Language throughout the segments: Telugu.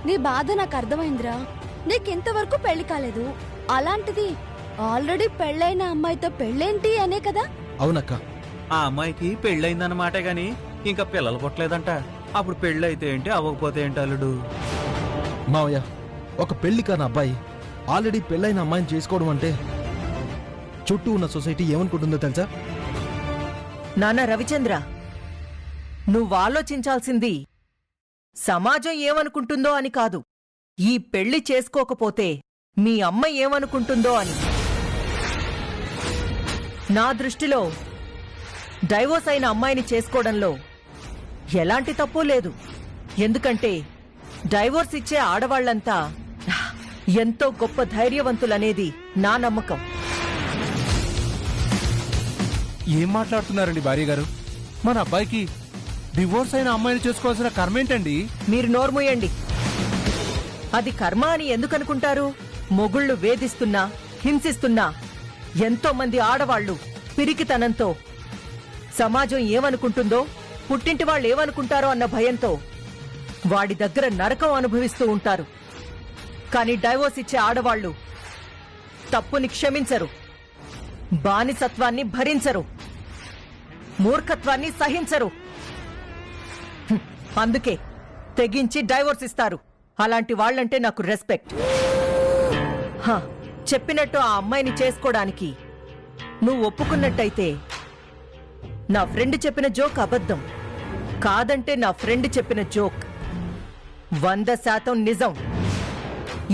నీ బాధ నాకు అర్థమైందిరా. నీకింతవరకు పెళ్లి కాలేదు, అలాంటిది ఆల్రెడీ పెళ్ళైన అమ్మాయితో పెళ్ళేంటి అనే కదా. అవునక్క, ఆ అమ్మాయికి పెళ్ళయిందన్నమాటే గాని ఇంకా పిల్లలు పుట్టలేదంట. అప్పుడు పెళ్ళైతే ఏంటి, అవ్వకపోతే ఏంటి అల్లుడు? మావయ్య, ఒక పెళ్లి కాని అబ్బాయి ఆల్రెడీ పెళ్ళైన అమ్మాయిని చేసుకోవడం అంటే చుట్టూ ఉన్న సొసైటీ ఏమనుకుంటుందో తెలుసా? నాన్న రవిచంద్ర, నువ్వు ఆలోచించాల్సింది సమాజం ఏమనుకుంటుందో అని కాదు, ఈ పెళ్లి చేసుకోకపోతే మీ అమ్మ ఏమనుకుంటుందో అని. నా దృష్టిలో డైవోర్స్ అయిన అమ్మాయిని చేసుకోవడంలో ఎలాంటి తప్పు లేదు. ఎందుకంటే డైవోర్స్ ఇచ్చే ఆడవాళ్లంతా ఎంతో గొప్ప ధైర్యవంతులనేది నా నమ్మకం. ఏం మాట్లాడుతున్నారండి భార్య గారు? మన అబ్బాయికి డివోర్స్ అయిన అమ్మాయిని చేసుకోవాల్సిన కర్మ ఏంటండి? మీరు నోర్మూయండి. అది కర్మ అని ఎందుకనుకుంటారు? మొగుళ్లు వేధిస్తున్నా, హింసిస్తున్నా ఎంతో మంది ఆడవాళ్లు పిరికితనంతో సమాజం ఏమనుకుంటుందో, పుట్టింటి వాళ్ళు ఏమనుకుంటారో అన్న భయంతో వాడి దగ్గర నరకం అనుభవిస్తూ ఉంటారు. కాని డైవోర్స్ ఇచ్చే ఆడవాళ్లు తప్పుని క్షమించరు, బానిసత్వాన్ని భరించరు, మూర్ఖత్వాన్ని సహించరు. అందుకే తెగించి డైవోర్స్ ఇస్తారు. అలాంటి వాళ్లంటే నాకు రెస్పెక్ట్. చెప్పినట్టు ఆ అమ్మాయిని చేసుకోవడానికి నువ్వు ఒప్పుకున్నట్టయితే నా ఫ్రెండ్ చెప్పిన జోక్ అబద్ధం కాదంటే నా ఫ్రెండ్ చెప్పిన జోక్ 100% నిజం.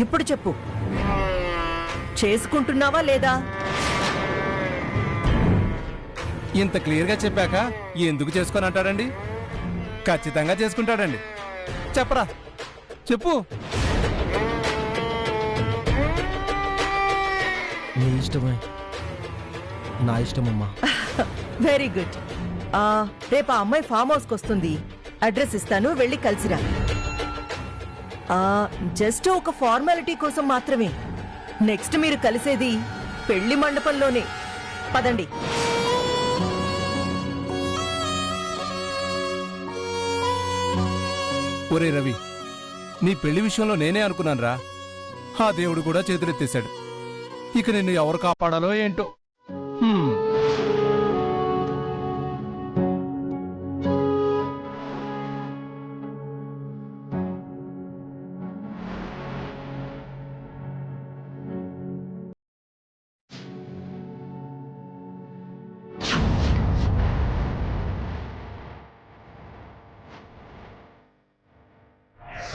ఇప్పుడు చెప్పు, చేసుకుంటున్నావా లేదా? ఇంత క్లియర్ గా చెప్పాక ఎందుకు చేసుకొని అంటాడండి? ఖచ్చితంగా చేసుకుంటాడండి. చెప్పరా, చెప్పు. నీ ఇష్టమే, నా ఇష్టమమ్మా. Very good. రేపు ఆ అమ్మాయి ఫామ్ హౌస్కి వస్తుంది. అడ్రస్ ఇస్తాను, వెళ్ళి కలిసిరా. జస్ట్ ఒక ఫార్మాలిటీ కోసం మాత్రమే. నెక్స్ట్ మీరు కలిసేది పెళ్లి మండపంలోనే. పదండి. ఒరే రవి, నీ పెళ్లి విషయంలో నేనే అనుకున్నానురా. ఆ దేవుడు కూడా చేతులెత్తేశాడు. ఇక నిన్ను ఎవరు కాపాడాలో ఏంటో.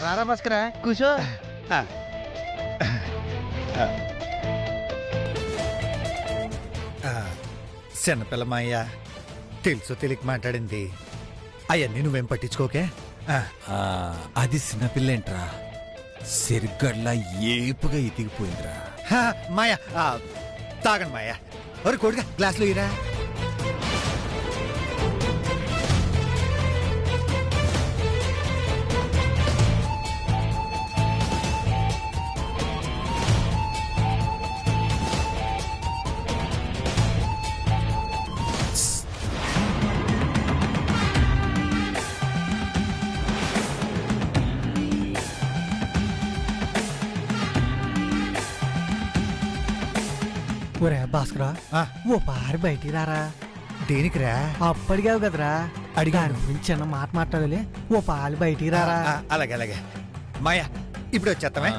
రారా భాస్కరా, కూర్చో. చిన్నపిల్లమాయ్య తెలుసో తెలియక మాట్లాడింది. అవన్నీ నువ్వేం పట్టించుకోకే. అది చిన్నపిల్లేంట్రా, సిరిగడ్లా ఏపుగా ఎదిగిపోయిందిరా. మాయా తాగండి మాయా. ఒరే కొడుగా గ్లాసులో ఇరా. ఒరే భాస్కరా, ఓ పారి బయటికి రారా. దేనికిరా? అప్పడిగావు కదరా, అడిగాను. చిన్న మాట మాట్లాడలే. ఓ పాలు బయటికి రారా. అలాగే అలాగే మాయా, ఇప్పుడు వచ్చేస్తామే.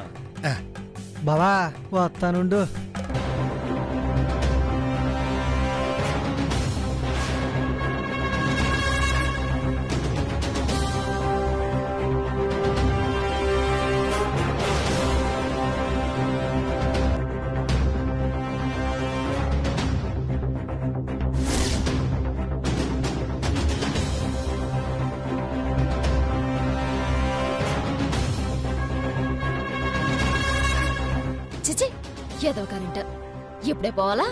బావా వస్తానుండు. ఏదో కరెంట్ ఇప్పుడే పోవాలా?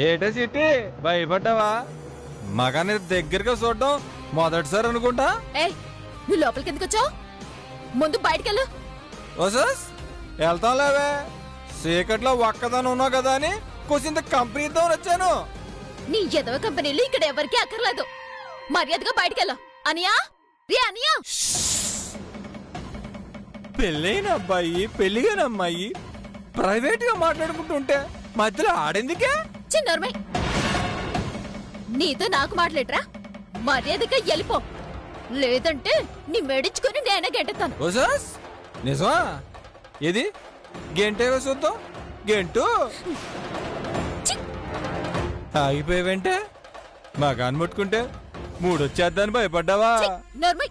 ఏటో సిట్టి భయపడ్డావా? మగాని దగ్గరగా చూడడం మొదటిసారి అనుకుంటా. ఏయ్ నువ్వు లోపలికి ఎందుకు వచ్చావు? ముందు బయటకెళ్ళు. ఓసస్ వెళ్తాం లేవే, చీకట్లో ఒక్కదాని ఉన్నావు కదా అని కొంచెం కంపెనీ ఇద్దామని వచ్చాను. నీ ఎదవ కంపెనీలు ఇక్కడ ఎవరికి అక్కర్లేదు. మర్యాదగా బయటకెళ్ళు. అనియా రే అనియా. పెళ్ళైన అబ్బాయి పెళ్లిగాని అమ్మాయి ప్రైవేట్ గా మాట్లాడుకుంటుంటే మధ్యలో ఆడేందుకే? చిన్నోర్మై, నీతో నాకు మాట్లాడరా? మర్యాదగా వెళ్ళిపో, లేదంటే నీ మెడించుకుని నేనే గెంటుతాను. ఓసస్ నిజమా? ఏది గంటే చూద్దాం. గంటు ఆగిపోయావంటే మగాన్ని ముట్టుకుంటే మూడొచ్చేద్దాన్ని భయపడ్డావా? నోర్మై,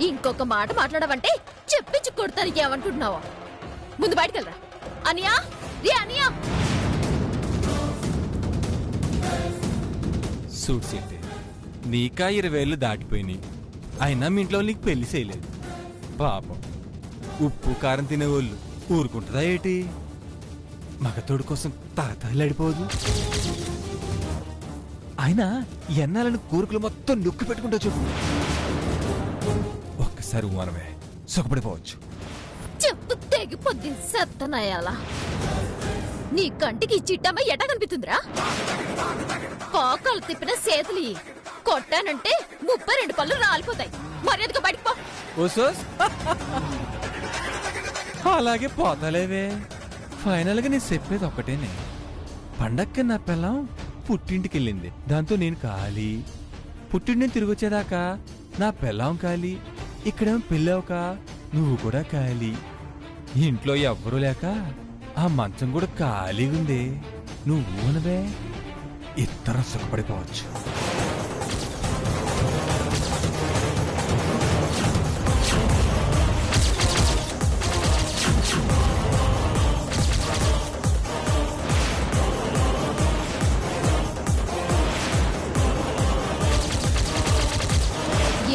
ఇంకొక మాట మాట్లాడవంటే చెప్పించి కొడతాను. ఏమనుకుంటున్నావా? ముందు బయటకెళ్ళరా. అనియా రే అనియా. సూట్ సెట్ నీకా 20 ఏళ్ళు దాటిపోయినాయి, అయినా మీ ఇంట్లో నీకు పెళ్లి చేయలేదు. పాపం ఉప్పు కారం తినేవాళ్ళు ఊరుకుంటుందా ఏటి? మగతోడు కోసం తాతలాడిపోదు. అయినా ఎన్నాలను కోరికలు మొత్తం నొక్కి పెట్టుకుంటా చూడు. ఒక్కసారి మనమే సుఖపడిపోవచ్చు. చెప్పు తెగిపోద్ది సత్తనయాల. నీ కంటికి చిట్టమ్మ ఎట కనిపిస్తుందిరా? పాకాలు తిప్పిన చేతులు కొట్టానంటే 32 పళ్ళు రాలిపోతాయి. మర్యాదగా బయటకు పో. ఓసోస్ అలాగే పోతాలేవే. ఫైనల్ గా నేను చెప్పేది ఒకటేనే, పండక్కి నా పిల్లం పుట్టింటికి వెళ్ళింది, దాంతో నేను ఖాళీ. పుట్టింటిని తిరిగి వచ్చేదాకా నా పిల్లం ఖాళీ. ఇక్కడేమో పెళ్ళావుక నువ్వు కూడా ఖాళీ. ఇంట్లో ఎవ్వరూ లేక ఆ మంచం కూడా ఖాళీగా ఉంది. నువ్వు ఊనవే, ఇద్దరం సుఖపడిపోవచ్చు.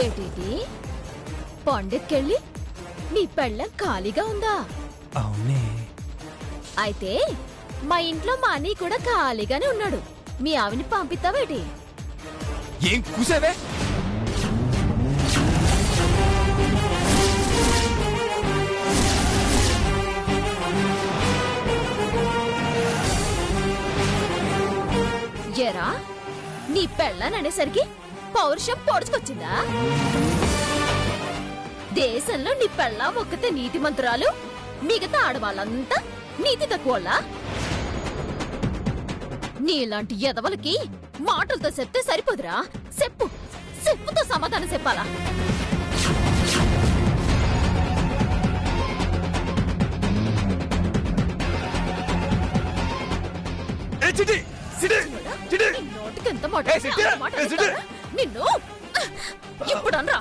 ఏటేటి పండక్కెళ్ళి నీ పెళ్ళం ఖాళీగా ఉందా? అవునే. అయితే మా ఇంట్లో మా అన్నయ్య కూడా ఖాళీగానే ఉన్నాడు. మీ ఆవిని పంపిస్తావేటి? ఏం కూసావే? ఎరా నీ పెళ్ళని అనేసరికి పౌరుషం పొడుచుకొచ్చిందా? దేశంలో నీ పెళ్ళం ఒక్కతే నీతి మంత్రాలు, మిగతా ఆడవాళ్ళంతా నీతి తక్కువలా? నీలాంటి ఎదవలకి మాటలతో చెప్తే సరిపోదురా. చెప్పుతో సమాధానం చెప్పాలా? నోటికెంత మాట నిన్ను ఇప్పుడు అనరా?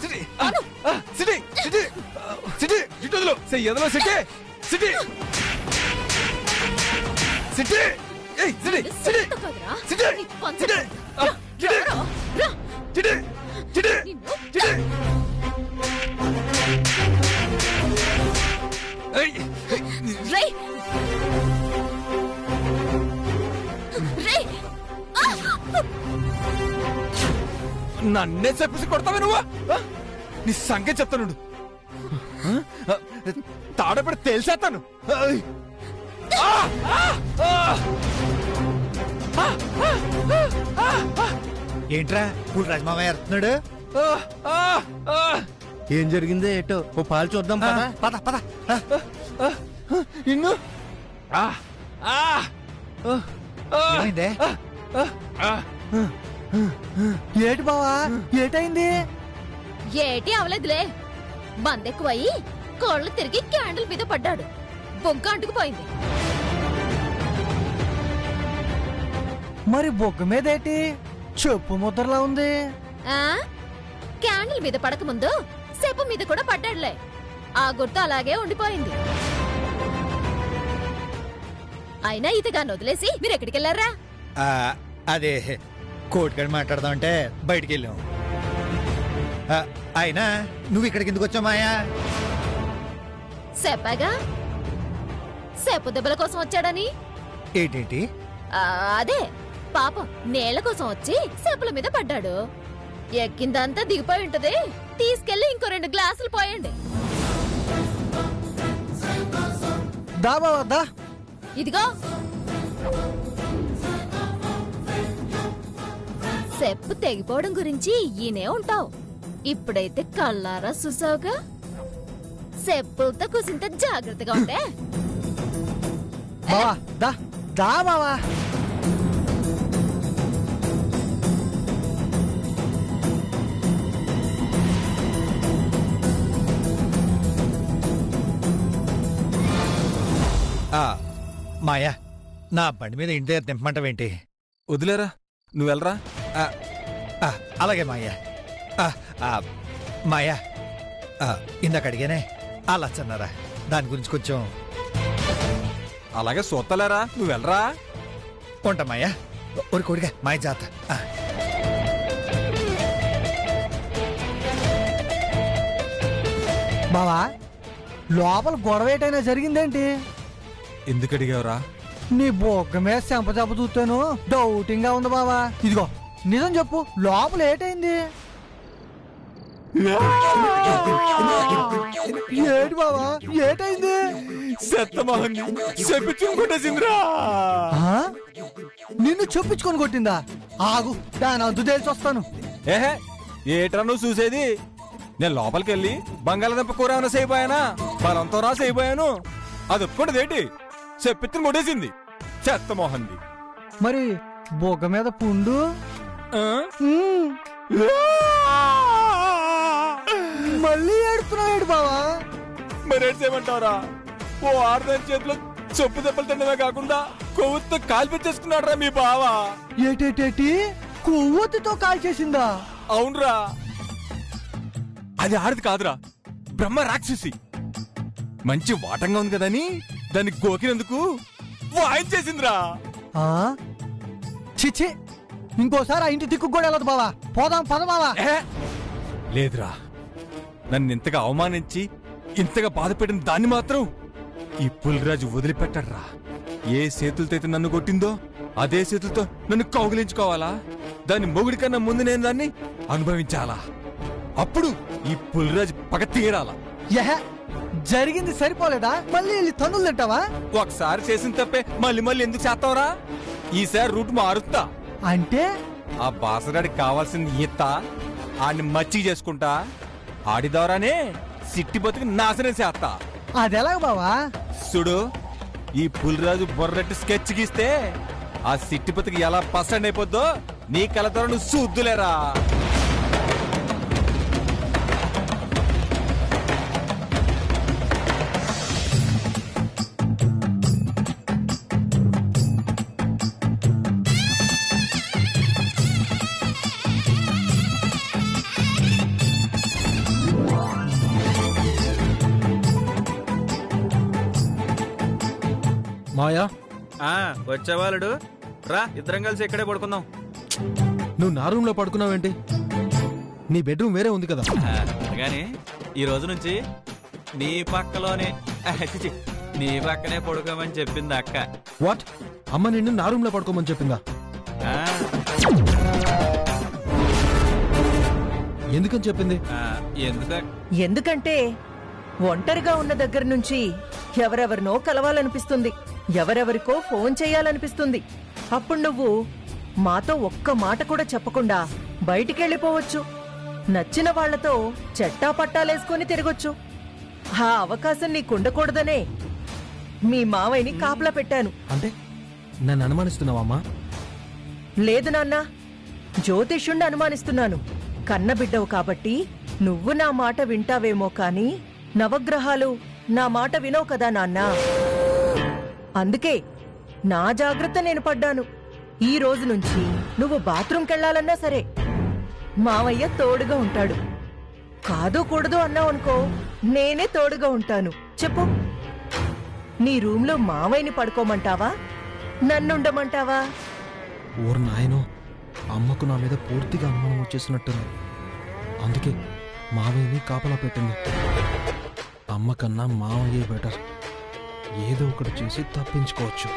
నన్నే చెప్పేసి కొడతావే నువ్వు? నీ సంగతి చెప్తాను. తాడపడి తెలిసేస్తాను. ఏంట్రా ఇప్పుడు రాజమామయ్య ఎడుతున్నాడు? ఏం జరిగిందో ఏటో ఓ పాలు చూద్దాం. పద పద. ఇన్ను ఏమైందే? ఏటి బావా ఏటైంది? ఏటి అవలేదులే, మందెక్కువయి కోళ్ళు తిరిగి క్యాండిల్ మీద పడ్డాడు. బొగ్గ అంటుకుపోయింది. మరి బొగ్గ మీదేటి చెప్పు ముద్రలా ఉంది. ఆ క్యాండిల్ మీద పడకముందు సెప్పు మీద కూడా పడ్డాడులే. ఆ గుర్తు అలాగే ఉండిపోయింది. అయినా ఇతగాన్ని వదిలేసి మీరు ఎక్కడికి వెళ్ళారా? అదే కోటికాడి మాట్లాడదాం అంటే బయటికి వెళ్ళాం. అయినా నువ్వు ఇక్కడికి ఎందుకు వచ్చావు మాయా? చెప్పాగా, సెప్పు దెబ్బల కోసం వచ్చాడని. ఏంటేంటి అదే పాపం నేల కోసం వచ్చి చెప్పుల మీద పడ్డాడు. ఎక్కిందంతా దిగిపోయి ఉంటది. తీసుకెళ్లి ఇంకో 2 గ్లాసులు పోయండి. దా బావా దా. ఇదిగో చెప్పు తెగిపోవడం గురించి ఈయనే ఉంటావు. ఇప్పుడైతే కళ్ళారా చూసావుగా. చెప్పులతో కూసింత జాగ్రత్తగా ఉంటే. బావా దా దా బావా. మాయా, నా బండి మీద ఇంటి దగ్గర దింపమంటావేంటి? వదిలేరా, నువ్వు వెళ్ళరా. అలాగే మాయా. మాయా, ఇందాక అడిగానే ఆ లచ్చన్నారా, దాని గురించి కొంచెం. అలాగే సూత్తలేరా, నువ్వు వెళ్ళరా. ఉంటా మాయా. ఒక కొడిగా మాయ జాత. బావా, లోపల గొడవ ఏటైనా జరిగిందేంటి? ఎందుకు అడిగావురా? నీ బొగ్గ మీద చెంప చూస్తాను, డౌటింగ్ గా ఉంది బావా. ఇదిగో నిజం చెప్పు, లోపల ఏటైంది? ఏటి బావా, ఏటైంది? నిన్ను చెప్పించుకొని కొట్టిందా? ఆగు, దాని అంతు తెలిసి వస్తాను. ఏహే, ఏట్రా నువ్వు చూసేది? నేను లోపలికి వెళ్ళి బంగాళదుంప కూర ఏమైనా చేయబోయానా? బలంతో రా చేయబోయాను. అది ఒప్పుకోండి. చెప్పిత్తుని కొట్టేసింది చెత్త మోహన్ది. మరి బొగ్గ మీద పుండు? మళ్ళీ ఏడుతున్నాడు బావా. మరి ఏడ్చేయమంటావరా? ఓ ఆరుదాని చేతిలో చెప్పు దెబ్బలు తినడమే కాకుండా కొవ్వొత్తితో కాల్పించేసుకున్నాడు రా మీ బావా. ఏటేటేటి, కొవ్వొత్తితో కాల్చేసిందా? అవునరా, అది ఆడది కాదురా, బ్రహ్మ రాక్షసి. మంచి వాటంగా ఉంది కదని దాన్ని గోకినందుకు వాయించేసిందిరా. చిచ్చి, ఇంకోసారి ఆ ఇంటి దిక్కు కూడా వెళ్ళదు బావా. పోదాం పద బావా. లేదురా, నన్ను ఇంతగా అవమానించి ఇంతగా బాధపెట్టిన దాన్ని మాత్రం ఈ పులిరాజు వదిలిపెట్టడ్రా. ఏ చేతులతో అయితే నన్ను కొట్టిందో అదే చేతులతో నన్ను కౌగిలించుకోవాలా? దాని మొగుడి కన్నా ముందు నేను దాన్ని అనుభవించాలా? అప్పుడు ఈ పులిరాజు పగ తీరాలా? జరిగింది సరిపోలేదా? మళ్ళీ వెళ్ళి తన్నులు తింటావా? ఒకసారి చేసిన తప్పే మళ్ళీ మళ్ళీ ఎందుకు చేస్తావురా? ఈసారి రూట్ మారుస్తా. అంటే ఆ బాసరాడికి కావాల్సింది ఈత, ఆడిని మచ్చికి చేసుకుంటా. ఆడి ద్వారానే సిట్టి బతుకు నాశనం చేస్తా. అదెలాగ బావా? చూడు, ఈ పులిరాజు బొర్రెట్టి స్కెచ్ గీస్తే ఆ సిట్టి బతుకు ఎలా పసండ్ అయిపోద్దో నీ కళ్ళ ద్వారా నువ్వు చూద్దులేరా. మాయా, వచ్చేవాళ్ళుడు రా, ఇద్దరం కలిసి ఇక్కడే పడుకుందాం. నువ్వు నా రూమ్ లో పడుకున్నావేంటి? నీ బెడ్రూమ్ వేరే ఉంది కదా. కానీ ఈ రోజు నుంచి నీ పక్కలోనే నీ పక్కనే పడుకోమని చెప్పింది అక్క. వాట్? అమ్మ నిన్ను నా రూమ్ లో పడుకోమని చెప్పిందా? ఎందుకని చెప్పింది? ఎందుకంటే ఒంటరిగా ఉన్న దగ్గర నుంచి ఎవరెవరినో కలవాలనిపిస్తుంది, ఎవరెవరికో ఫోన్ చేయాలనిపిస్తుంది. అప్పుడు నువ్వు మాతో ఒక్క మాట కూడా చెప్పకుండా బయటికెళ్ళిపోవచ్చు. నచ్చిన వాళ్లతో చెట్టా పట్టాలేసుకుని తిరగొచ్చు. ఆ అవకాశం నీకుండకూడదనే మీ మావయ్యని కాపలా పెట్టాను. అంటే నన్ను అనుమానిస్తున్నావమ్మా? లేదు నాన్న, జ్యోతిష్యుణ్ణి అనుమానిస్తున్నాను. కన్నబిడ్డవు కాబట్టి నువ్వు నా మాట వింటావేమో కాని నవగ్రహాలు నా మాట వినవు కదా నాన్నా. అందుకే నా జాగ్రత్త నేను పడ్డాను. ఈ రోజు నుంచి నువ్వు బాత్రూంకెళ్లాలన్నా సరే మావయ్య తోడుగా ఉంటాడు. కాదు కూడదు అన్నావనుకో, నేనే తోడుగా ఉంటాను. చెప్పు, నీ రూంలో మావయ్యని పడుకోమంటావా, నన్నుండమంటావా? ఓర్ నాయనో, అమ్మకు నా మీద పూర్తిగా అనుమానం వచ్చేసినట్టుంది. అందుకే మావయ్యని కాపలా పెట్టింది. అమ్మ కన్నా మావయ్యే బెటర్. ఏదో ఒకటి చేసి తప్పించుకోవచ్చు.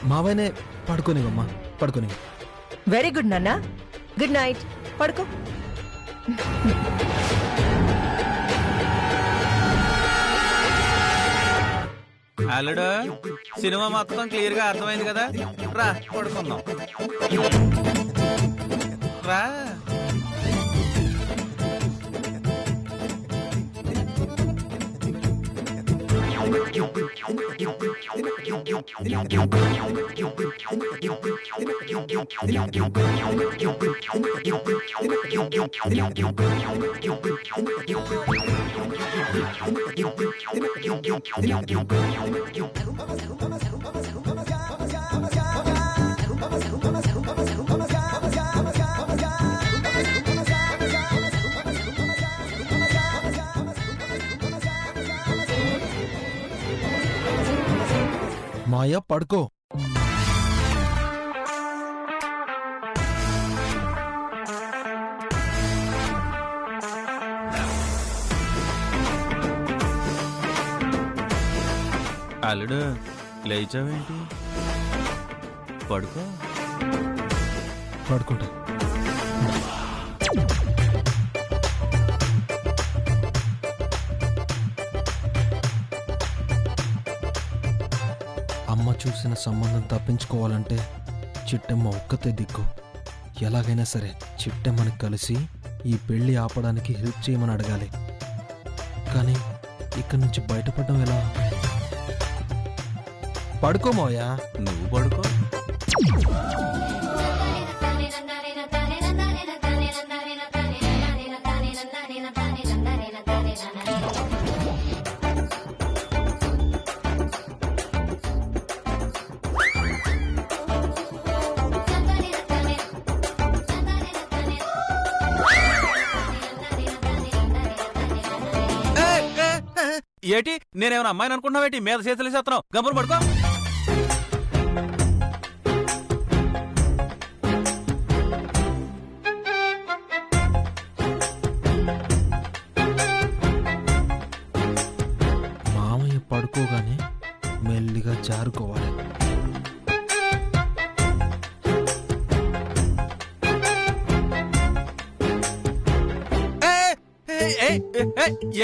మావయ్యనే పడుకోనివమ్మా, పడుకోనివ్వు. వెరీ గుడ్ నాన్న. Good night. పడుకో. అల్లుడు సినిమా మొత్తం క్లియర్ గా అర్థమైంది కదా, రా పడుకుందాం. రా. మాయా పడుకో. అల్లుడు లేచావేంటి? పడుకో. పడుకుంటా. అమ్మ చూసిన సంబంధం తప్పించుకోవాలంటే చిట్టమ్మ ఒక్కతే దిక్కు. ఎలాగైనా సరే చిట్టమ్మని కలిసి ఈ పెళ్లి ఆపడానికి హెల్ప్ చేయమని అడగాలి. కానీ ఇక్కడి నుంచి బయటపడడం ఎలా? పడుకో మోయా. నువ్వు పడుకో. ఏటి నేనేమైనా అమ్మాయిని అనుకుంటున్నావేటి? మీద చేతులు వేసేస్తున్నావు. గమ్మున పడుకో. మామయ్య పడుకోగానే మెల్లిగా జారుకోవాలి.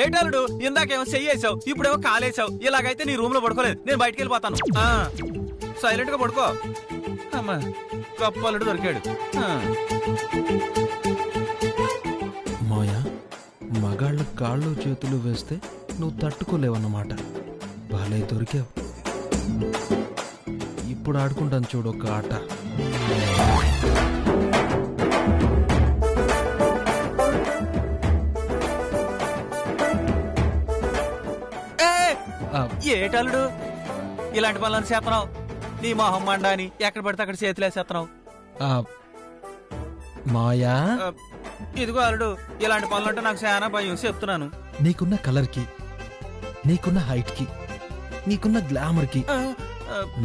ఏటాలుడు ఇందాకేమో చెయ్యేసావు, ఇప్పుడేమో కాలేసావు. ఇలాగైతే నీ రూమ్ లో పడుకోలేదు, నేను బయటికి వెళ్ళిపోతాను. సైలెంట్ గా పడుకో. అమ్మా గొప్పలుడు దొరికాడు. మాయా, మగాళ్ళ కాళ్ళు చేతులు వేస్తే నువ్వు తట్టుకోలేవన్నమాట. బాలే దొరికావు. ఇప్పుడు ఆడుకుంటాను చూడు ఒక ఆట. ఏటల్లుడు ఇలాంటి పనులను చేస్తున్నావు? నీ మొహం మండా అని ఎక్కడ పడితే అక్కడ చేతులు వేసేస్తున్నావు. మాయా, ఇదిగో అల్లుడు, ఇలాంటి పనులంటే నాకు చాలా భయం, చెప్తున్నాను. నీకున్న కలర్కి, నీకున్న హైట్కి, నీకున్న గ్లామర్కి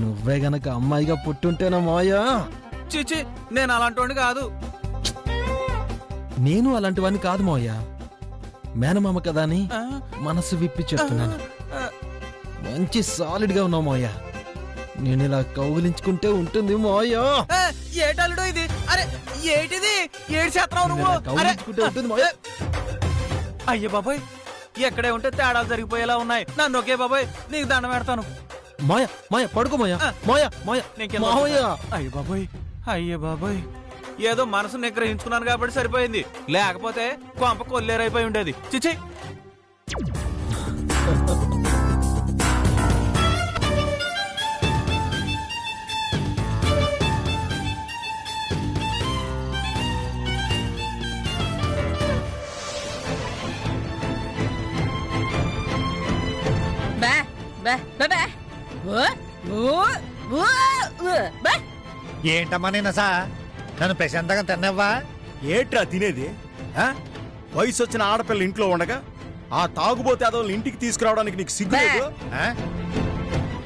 నువ్వే గనక అమ్మాయిగా పుట్టుంటేనా మాయా? చిచి, నేను అలాంటి కాదు. నేను అలాంటి వాడిని కాదు మాయా. మేనమామ కదా అని మనసు విప్పి చెప్తున్నాను. మంచి సాలిడ్ గా ఉన్నావు మాయా. నేను ఇలా కౌగిలించుకుంటే ఉంటుంది మాయా. ఏటల్లుడు ఇది? అరే ఏటిది? ఏడు చేస్తున్నావు నువ్వు? కౌగిలించుకుంటే ఉంటుంది మాయా. అయ్యే బాబాయ్, ఎక్కడే ఉంటే తేడాలు జరిగిపోయేలా ఉన్నాయి. నన్ను ఒకే బాబాయ్, నీకు దండం పెడతాను. మాయా మాయా పడుకో మాయా. మాయా మాయా మాయా. అయ్యే బాబాయ్, అయ్యే బాబాయ్, ఏదో మనసు నిగ్రహించుకున్నాను కాబట్టి సరిపోయింది. లేకపోతే కొంప కొల్లేరైపోయి ఉండేది. చిచి. ఏంటమ్మా నేను సా నన్ను ప్రశాంతంగా తిన్నవ్వా? ఏట్రా తినేది? వయసు వచ్చిన ఆడపిల్ల ఇంట్లో ఉండగా ఆ తాగుబోతే అదో ఇంటికి తీసుకురావడానికి నీకు సిగ్గులేదు?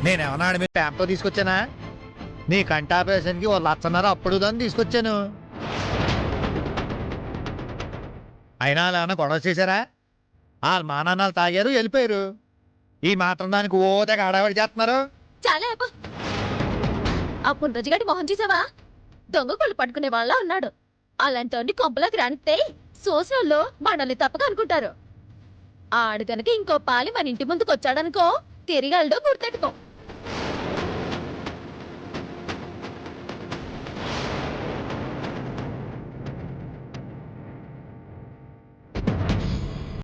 నేనేమన్నా మీరు ప్యాంప్తో తీసుకొచ్చానా? నీ కంటాపరేషన్కి ఓ లచ్చన్నర అప్పుడు దాన్ని తీసుకొచ్చాను. అయినా అలా ఏమన్నా గొడవ చేశారా? వాళ్ళ మా నాన్నలు తాగారు, వెళ్ళిపోయారు. ఈ మాత్రం దానికి ఓ తెగ ఆడవాడి చేస్తున్నారు. చాలా ఆ పుండ్రజిగడి మొహం చూసావా? దొంగ కొళ్ళు పట్టుకునే వాళ్ళ ఉన్నాడు. అలాంటి కొంపలోకి రానిస్తే సోషల్లో మనల్ని తప్పక అనుకుంటారు. ఆడు గనక ఇంకో పాలి మన ఇంటి ముందుకు వచ్చాడనుకో తిరిగాళ్ళో గుర్తెట్టుకో.